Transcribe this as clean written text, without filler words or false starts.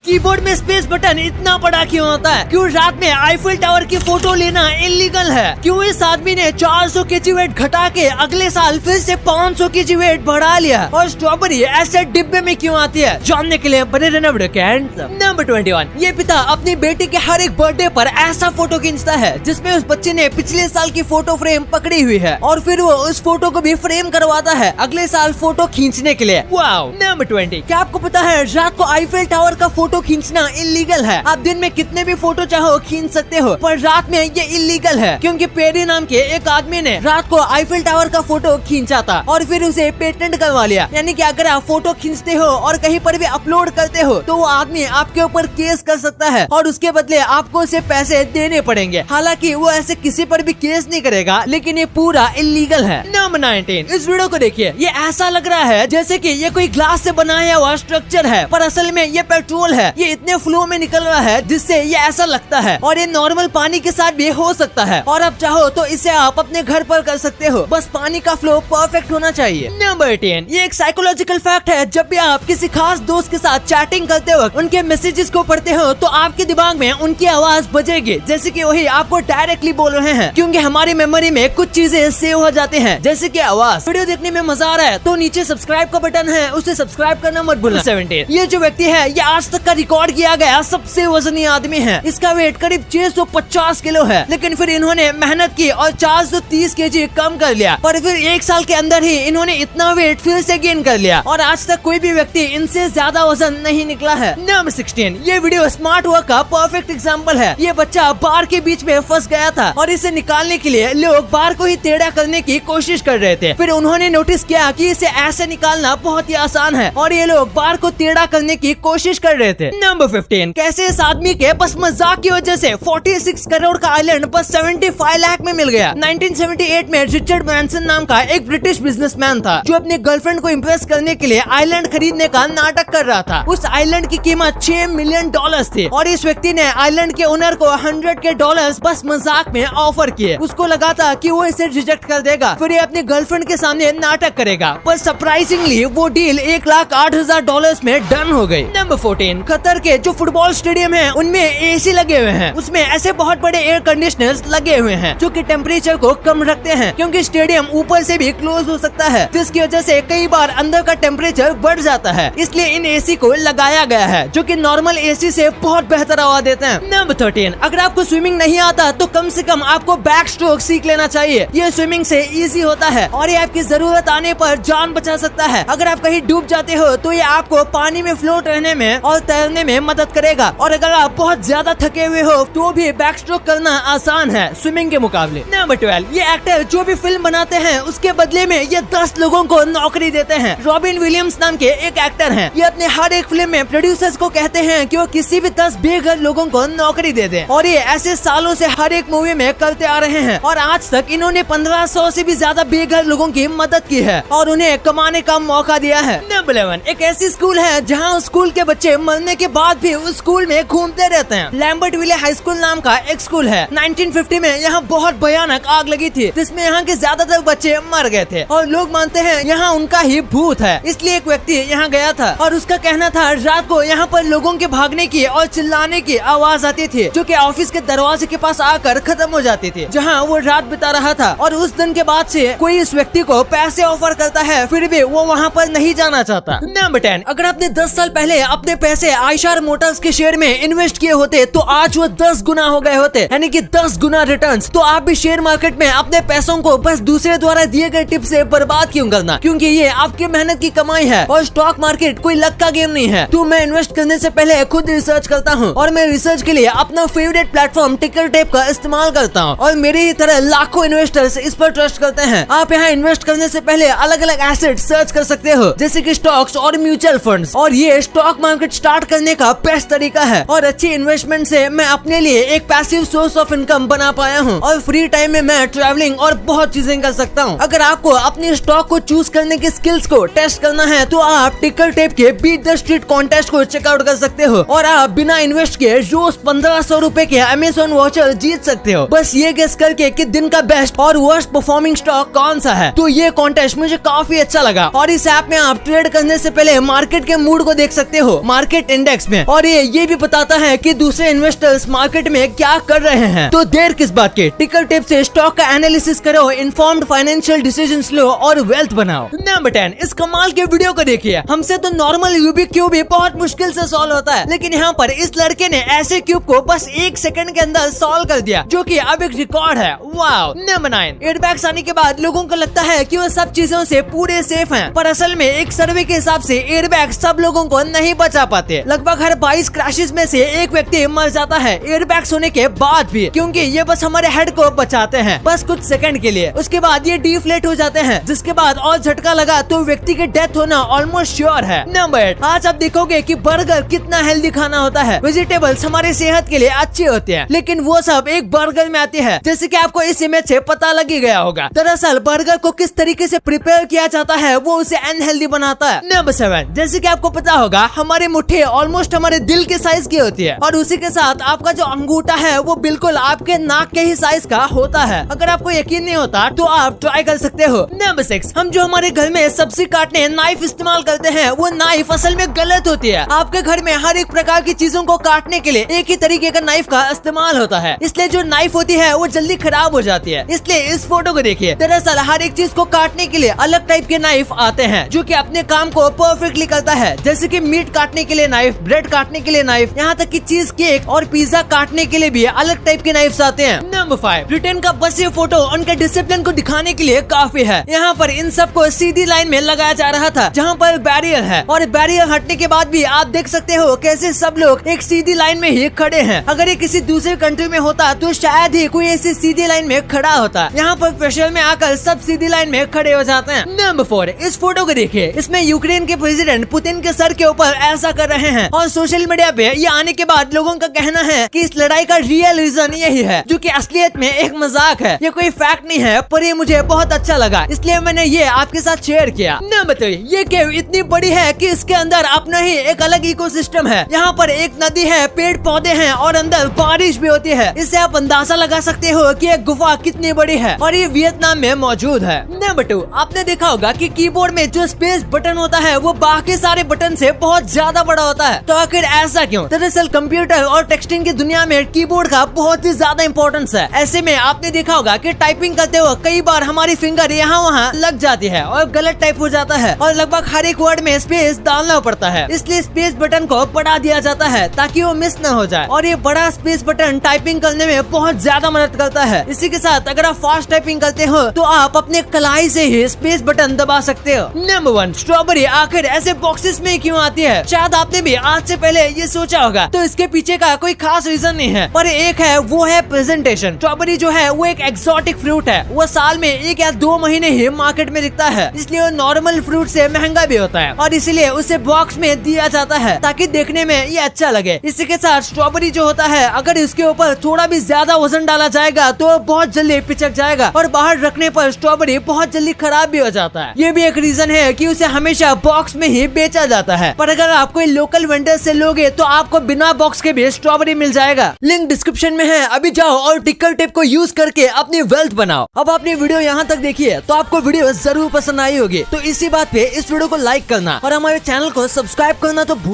Keyboard में space button इतना बड़ा क्यों होता है? क्यों रात में आईफिल टावर की फोटो लेना इलीगल है? क्यों इस आदमी ने 400 केजी वेट घटा के अगले साल फिर से 500 केजी वेट बढ़ा लिया? और स्ट्रॉबेरी ऐसे डिब्बे में क्यों आती है? जानने के लिए बने रहना वीडियो के एंड तक। नंबर 21, ये पिता अपनी बेटी के हर एक बर्थडे पर ऐसा फोटो खींचता है जिसमें उस बच्चे ने पिछले साल की फोटो फ्रेम पकड़ी हुई है और फिर वो उस फोटो को भी फ्रेम करवाता है अगले साल फोटो खींचने के लिए। वाओ। नंबर 20, क्या आपको पता है रात को आईफिल टावर का फोटो खींचना इलीगल है? आप दिन में कितने भी फोटो चाहो खींच सकते हो, पर रात में ये इलीगल है क्योंकि पेरी नाम के एक आदमी ने रात को आईफिल टावर का फोटो खींचा था और फिर उसे पेटेंट करवा लिया। यानी कि अगर आप फोटो खींचते हो और कहीं पर भी अपलोड करते हो तो वो आदमी आपके ऊपर केस कर सकता है और उसके बदले आपको उसे पैसे देने पड़ेंगे। हालांकि वो ऐसे किसी पर भी केस नहीं करेगा, लेकिन ये पूरा इलीगल है। नंबर 19, इस वीडियो को देखिए। ये ऐसा लग रहा है जैसे कि ये कोई ग्लास से बनाया हुआ स्ट्रक्चर है, पर असल में ये पेट्रोल है। ये इतने फ्लो में निकल रहा है जिससे ये ऐसा लगता है, और ये नॉर्मल पानी के साथ भी हो सकता है। और अब चाहो तो इसे आप अपने घर पर कर सकते हो, बस पानी का फ्लो परफेक्ट होना चाहिए। नंबर 18, ये एक साइकोलॉजिकल फैक्ट है। जब भी आप किसी खास दोस्त के साथ चैटिंग करते वक्त उनके मैसेजेस को पढ़ते हो तो आपके दिमाग में उनकी आवाज बजेगी जैसे कि वही आपको डायरेक्टली बोल रहे हैं, क्योंकि हमारी मेमोरी में कुछ चीजें सेव हो जाती हैं जैसे कि आवाज। वीडियो देखने में मजा आ रहा है तो नीचे सब्सक्राइब का बटन है, उसे सब्सक्राइब करना मत भूलना। 17, ये जो व्यक्ति है ये आज तक का रिकॉर्ड किया गया सबसे वजनी आदमी है। इसका वेट करीब 650 किलो है, लेकिन फिर इन्होंने मेहनत की और 430 केजी कम कर लिया, पर फिर एक साल के अंदर ही इन्होंने इतना वेट फिर से गेन कर लिया और आज तक कोई भी व्यक्ति इनसे ज्यादा वजन नहीं निकला है। नंबर 16, ये वीडियो स्मार्ट वर्क का परफेक्ट एग्जाम्पल है। ये बच्चा बार के बीच में फंस गया था और इसे निकालने के लिए लोग बार को ही टेढ़ा करने की कोशिश कर रहे थे। फिर उन्होंने नोटिस किया कि इसे ऐसे निकालना बहुत ही आसान है और ये लोग बार को टेढ़ा करने की कोशिश कर रहे थे। नंबर 15, कैसे इस आदमी के बस मजाक की वजह से 46 करोड़ का आइलैंड बस 75 लाख में मिल गया। 1978 में रिचर्ड ब्रांसन नाम का एक ब्रिटिश बिजनेसमैन था जो अपने गर्लफ्रेंड को इम्प्रेस करने के लिए आइलैंड खरीदने का नाटक कर रहा था। उस आइलैंड की कीमत $6 मिलियन थी और इस व्यक्ति ने आइलैंड के ओनर को $100 बस मजाक में ऑफर किए। उसको लगा था कि वो इसे रिजेक्ट कर देगा, फिर ये अपने गर्लफ्रेंड के सामने नाटक करेगा, पर सरप्राइजिंगली वो डील $1,08,000 में डन हो गई। नंबर 14, कतर के जो फुटबॉल स्टेडियम है उनमें एसी लगे हुए हैं। उसमें ऐसे बहुत बड़े एयर कंडीशनर्स लगे हुए हैं जो कि टेम्परेचर को कम रखते हैं, क्योंकि स्टेडियम ऊपर से भी क्लोज हो सकता है, जिसकी वजह से कई बार अंदर का टेम्परेचर बढ़ जाता है। इसलिए इन एसी को लगाया गया है जो कि नॉर्मल एसी से बहुत बेहतर हवा देते हैं। नंबर 13, अगर आपको स्विमिंग नहीं आता तो कम से कम आपको बैक स्ट्रोक सीख लेना चाहिए। ये स्विमिंग से इजी होता है और ये आपकी जरूरत आने पर जान बचा सकता है। अगर आप कहीं डूब जाते हो तो ये आपको पानी में फ्लोट रहने में और तैरने में मदद करेगा, और अगर आप बहुत ज्यादा थके हुए हो तो भी बैक स्ट्रोक करना आसान है स्विमिंग के मुकाबले। नंबर 12, ये एक्टर जो भी फिल्म बनाते हैं उसके बदले में ये 10 लोगों को नौकरी देते हैं। रॉबिन विलियम्स नाम के एक एक्टर हैं। ये अपने हर एक फिल्म में प्रोड्यूसर्स को कहते हैं कि वो किसी भी 10 बेघर लोगों को नौकरी दे दें, और ये ऐसे सालों से हर एक मूवी में करते आ रहे हैं और आज तक इन्होंने 1500 से भी ज्यादा बेघर लोगों की मदद की है और उन्हें कमाने का मौका दिया है। नंबर 11, एक ऐसी स्कूल है जहाँ स्कूल के बच्चे मरने के बाद भी उस स्कूल में घूमते रहते हैं। लैम्बर्टविले हाई स्कूल नाम का एक स्कूल है। 1950 में यहाँ बहुत भयानक आग लगी थी जिसमें यहाँ के ज्यादातर बच्चे मर गए थे और लोग मानते हैं यहाँ उनका ही भूत है। इसलिए एक व्यक्ति यहाँ गया था और उसका कहना था रात को यहाँ पर लोगों के भागने की और चिल्लाने की आवाज आती थी जो कि ऑफिस के दरवाजे के पास आकर खत्म हो जाती थी जहाँ वो रात बिता रहा था। और उस दिन के बाद से कोई इस व्यक्ति को पैसे ऑफर करता है फिर भी वो वहाँ पर नहीं जाना चाहता। नंबर 10, अगर आपने 10 साल पहले अपने पैसे आयशर मोटर्स के शेयर में इन्वेस्ट किए होते तो आज वो 10 गुना हो गए होते, यानी कि 10 गुना रिटर्न्स। तो आप भी शेयर मार्केट में अपने पैसों को बस दूसरे द्वारा दिए गए टिप से बर्बाद क्यों करना, क्योंकि ये आपकी मेहनत की कमाई है और स्टॉक मार्केट कोई लक का गेम नहीं है। तो मैं इन्वेस्ट करने से पहले खुद रिसर्च करता हूँ और मैं रिसर्च के लिए अपना फेवरेट प्लेटफॉर्म टिकर टेप का इस्तेमाल करता हूँ और मेरे ही तरह लाखों इन्वेस्टर्स इस पर ट्रस्ट करते हैं। आप यहाँ इन्वेस्ट करने से पहले अलग अलग एसेट सर्च कर सकते हो जैसे कि स्टॉक्स और म्यूचुअल फंड्स, और ये स्टॉक मार्केट स्टार्ट करने का बेस्ट तरीका है। और अच्छी इन्वेस्टमेंट से मैं अपने लिए एक पैसिव सोर्स ऑफ इनकम बना पाया हूँ और फ्री टाइम में मैं ट्रैवलिंग और बहुत चीजें कर सकता हूँ। अगर आपको अपने स्टॉक को चूज करने की स्किल्स को टेस्ट करना है तो आप टिकर टेप के बीट द स्ट्रीट कॉन्टेस्ट को चेकआउट कर सकते हो और आप बिना इन्वेस्ट किए रोज 1500 रुपए के अमेज़न वाउचर जीत सकते हो, बस ये गेस करके कि दिन का बेस्ट और वर्स्ट परफॉर्मिंग स्टॉक कौन सा है। तो ये कॉन्टेस्ट मुझे काफी अच्छा लगा और इस ऐप में आप ट्रेड करने से पहले मार्केट के मूड को देख सकते हो, मार्केट इंडेक्स में, और ये भी बताता है कि दूसरे इन्वेस्टर्स मार्केट में क्या कर रहे हैं। तो देर किस बात की, टिकर टिप से स्टॉक का एनालिसिस करो, इन्फॉर्म्ड फाइनेंशियल डिसीजंस लो और वेल्थ बनाओ। नंबर 10, इस कमाल के वीडियो को देखिए। हमसे तो नॉर्मल रूबिक क्यूब भी बहुत मुश्किल से सॉल्व होता है, लेकिन यहाँ पर इस लड़के ने ऐसे क्यूब को बस 1 सेकंड के अंदर सॉल्व कर दिया, जो कि अब एक रिकॉर्ड है। वाओ। नंबर 9, एयरबैग्स आने के बाद लोगों को लगता है कि वो सब चीजों से पूरे सेफ हैं, पर असल में एक सर्वे के हिसाब से एयरबैग सब लोगों को नहीं बचा पाते। लगभग हर 22 क्रैशेस में से एक व्यक्ति मर जाता है एयरबैग्स होने के बाद भी, क्योंकि ये बस हमारे हेड को बचाते हैं, बस कुछ सेकंड के लिए। उसके बाद ये डिफ्लेट हो जाते हैं, जिसके बाद और झटका लगा तो व्यक्ति की डेथ होना ऑलमोस्ट श्योर है। नंबर 8, आज आप देखोगे कि बर्गर कितना हेल्दी खाना होता है। वेजिटेबल्स हमारे सेहत के लिए अच्छे होते हैं, लेकिन वो सब एक बर्गर में आती है, जैसे कि आपको इस इमेज से पता लग ही गया होगा। दरअसल बर्गर को किस तरीके से प्रिपेयर किया जाता है वो उसे अनहेल्दी बनाता है। नंबर 7, जैसे कि आपको पता होगा हमारी मुट्ठी ऑलमोस्ट हमारे दिल के साइज की होती है, और उसी के साथ आपका जो अंगूठा है वो बिल्कुल आपके नाक के ही साइज का होता है। अगर आपको यकीन नहीं होता तो आप ट्राई कर सकते हो। नंबर 6, हम जो हमारे घर में सब्जी काटने नाइफ इस्तेमाल करते हैं वो नाइफ असल में गलत होती है। आपके घर में हर एक प्रकार की चीजों को काटने के लिए एक ही तरीके का नाइफ का इस्तेमाल होता है, इसलिए जो नाइफ होती है वो जल्दी खराब हो जाती है। इसलिए इस फोटो को देखिए, दरअसल हर एक चीज को काटने के लिए अलग टाइप के नाइफ आते हैं, जो कि अपने काम को परफेक्टली करता है। जैसे कि मीट काटने के लिए नाइफ, ब्रेड काटने के लिए नाइफ, यहाँ तक कि चीज केक और पिज्जा काटने के लिए भी अलग टाइप के नाइफ्स आते हैं। नंबर 5, ब्रिटेन का बस ये फोटो उनके डिसिप्लिन को दिखाने के लिए काफी है। यहाँ पर इन सबको सीधी लाइन में लगाया जा रहा था, जहाँ पर बैरियर है, और बैरियर हटने के बाद भी आप देख सकते हो कैसे सब लोग एक सीधी लाइन में ही खड़े हैं। अगर ये किसी दूसरे कंट्री में होता तो शायद ही कोई ऐसी सीधी लाइन में खड़ा होता। यहाँ पर प्रेशर में आकर सब सीधी लाइन में खड़े हो जाते हैं। नंबर 4, इस फोटो को देखिए, इसमें यूक्रेन के प्रेसिडेंट पुतिन के सर के ऊपर ऐसा कर रहे हैं, और सोशल मीडिया पे ये आने के बाद लोगों का कहना है कि इस लड़ाई का रियल रीजन यही है, जो कि असलियत में एक मजाक है। ये कोई फैक्ट नहीं है, पर ये मुझे बहुत अच्छा लगा, इसलिए मैंने ये आपके साथ शेयर किया। नंबर 3, ये केव इतनी बड़ी है कि इसके अंदर अपना ही एक अलग इकोसिस्टम है। यहाँ पर एक नदी है, पेड़ पौधे हैं, और अंदर बारिश भी होती है। इससे आप अंदाजा लगा सकते हो कि एक गुफा कितनी बड़ी है, और ये वियतनाम में मौजूद है। नंबर 2, आपने देखा होगा कि कीबोर्ड में जो स्पेस बटन होता है वो बाकी सारे बटन से बहुत ज्यादा बड़ा होता है। तो आखिर ऐसा क्यों? दरअसल कंप्यूटर और टेक्सटिंग की दुनिया में कीबोर्ड का बहुत ही ज्यादा इंपॉर्टेंस है। ऐसे में आपने देखा होगा कि टाइपिंग करते हुए कई बार हमारी फिंगर यहाँ वहाँ लग जाती है और गलत टाइप हो जाता है, और लगभग हर एक वर्ड में स्पेस डालना पड़ता है। इसलिए स्पेस बटन को बढ़ा दिया जाता है ताकि वो मिस न हो जाए, और ये बड़ा स्पेस बटन टाइपिंग करने में बहुत ज्यादा मदद करता है। इसी के साथ अगर आप फास्ट टाइपिंग करते हो तो आप अपने कलाई से ही स्पेस बटन दबा सकते हो। नंबर 1, स्ट्रॉबेरी आखिर ऐसे बॉक्सेस में क्यों आती है? शायद आपने भी आज से पहले ये सोचा होगा, तो इसके पीछे का कोई खास रीजन नहीं है, पर एक है, वो है प्रेजेंटेशन। स्ट्रॉबेरी जो है वो एक एक्सोटिक फ्रूट है, वो साल में 1 या 2 महीने ही मार्केट में दिखता है, इसलिए वो नॉर्मल फ्रूट से महंगा भी होता है, और इसीलिए उसे बॉक्स में दिया जाता है ताकि देखने में ये अच्छा लगे। इसी के साथ स्ट्रॉबेरी जो होता है, अगर इसके ऊपर थोड़ा भी ज्यादा वजन डाला जाएगा तो बहुत जल्दी पिचक जाएगा, और बाहर रखने पर स्ट्रॉबेरी बहुत जल्दी खराब भी हो जाता है। ये भी एक रीजन है कि उसे हमेशा बॉक्स में ही बेचा जाता है, पर अगर आप कोई लोकल वेंडर से लोगे तो आपको बिना बॉक्स के भी स्ट्रॉबेरी मिल जाएगा। लिंक डिस्क्रिप्शन में है, अभी जाओ और टिकर टिप को यूज करके अपनी वेल्थ बनाओ। अब आपने वीडियो यहाँ तक देखी है तो आपको वीडियो जरूर पसंद आई होगी, तो इसी बात पे इस वीडियो को लाइक करना और हमारे चैनल को सब्सक्राइब करना तो